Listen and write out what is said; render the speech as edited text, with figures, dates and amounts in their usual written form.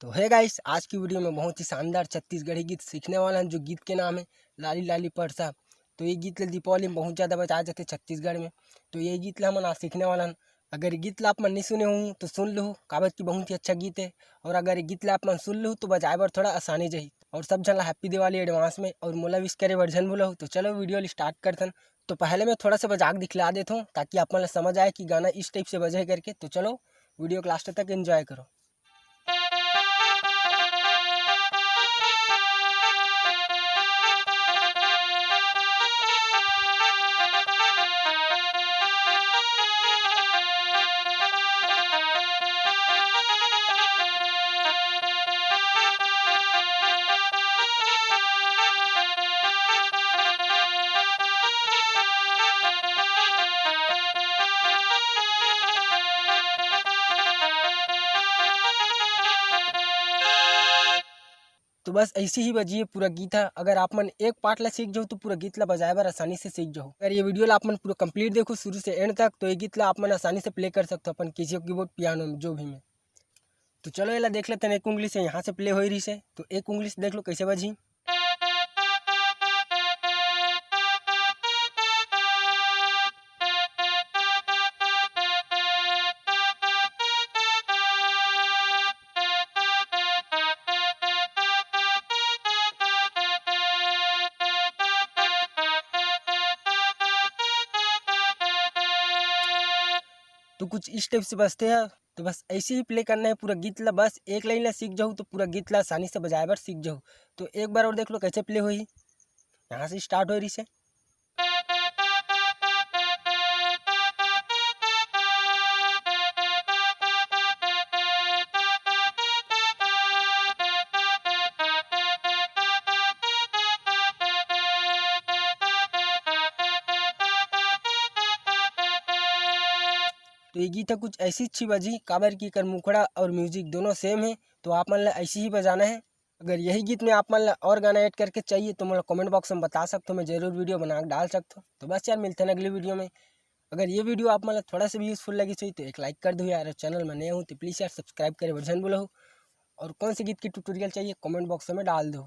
तो है गाइस, आज की वीडियो में बहुत ही शानदार छत्तीसगढ़ी गीत सीखने वाला है, जो गीत के नाम है लाली लाली परसा। तो ये गीत ला दीपावली में बहुत ज़्यादा बजाए जाते छत्तीसगढ़ में। तो ये गीत ला हमन आज सीखने वाला हन। अगर ये गीत ला आप मन नहीं सुने हूँ तो सुन लो, काबर की बहुत ही अच्छा गीत है। और अगर ये गीत ला आप मन सुन लो तो बजाए बर थोड़ा आसानी जही। और सब जन ला हैप्पी दिवाली एडवांस में, और मोला विश करे बर झन भूलहु। तो चलो वीडियो स्टार्ट करथन। तो पहले मैं थोड़ा सा बजा के दिखला देता हूँ, ताकि आप मन ला समझ आए कि गाना इस टाइप से बजे करके। तो चलो वीडियो को लास्ट तक एंजॉय करो। तो बस ऐसे ही बजिए पूरा गीत है। अगर आप मन एक पार्ट ला सीख जाओ तो पूरा गीत ला बजाए बर आसानी से सीख जाओ। अगर ये वीडियो ला आप मन पूरा कंप्लीट देखो शुरू से एंड तक, तो ये गीत ला आप मन आसानी से प्ले कर सकते हो अपन किसी कीबोर्ड पियानो में जो भी में। तो चलो ये ला देख लेते हैं। एक उंगली से यहाँ से प्ले हो रही है, तो एक उंगली से देख लो कैसे बजी। तो कुछ इस टाइप से बजते हैं। तो बस ऐसे ही प्ले करना है पूरा गीत ला। बस एक लाइन ला सीख जाओ तो पूरा गीत ला आसानी से बजाए बर सीख जाओ। तो एक बार और देख लो कैसे प्ले हुई। यहाँ से स्टार्ट हो रही है। तो ये गीत है कुछ ऐसी अच्छी बजी, काबर की कर मुखड़ा और म्यूजिक दोनों सेम है। तो आप मन ला ऐसे ही बजाना है। अगर यही गीत में आप मन ला और गाना ऐड करके चाहिए तो मुझे कमेंट बॉक्स में बता सकते हो, मैं जरूर वीडियो बना के डाल सकता हूँ। तो बस यार, मिलते हैं अगली वीडियो में। अगर ये वीडियो आप मन ला थोड़ा सा भी यूजफुल लगी चाहिए तो एक लाइक कर दो यार। चैनल में नए हो तो प्लीज़ यार सब्सक्राइब करे वर्जन बोलो। और कौन से गीत की ट्यूटोरियल चाहिए कमेंट बॉक्स में डाल दो।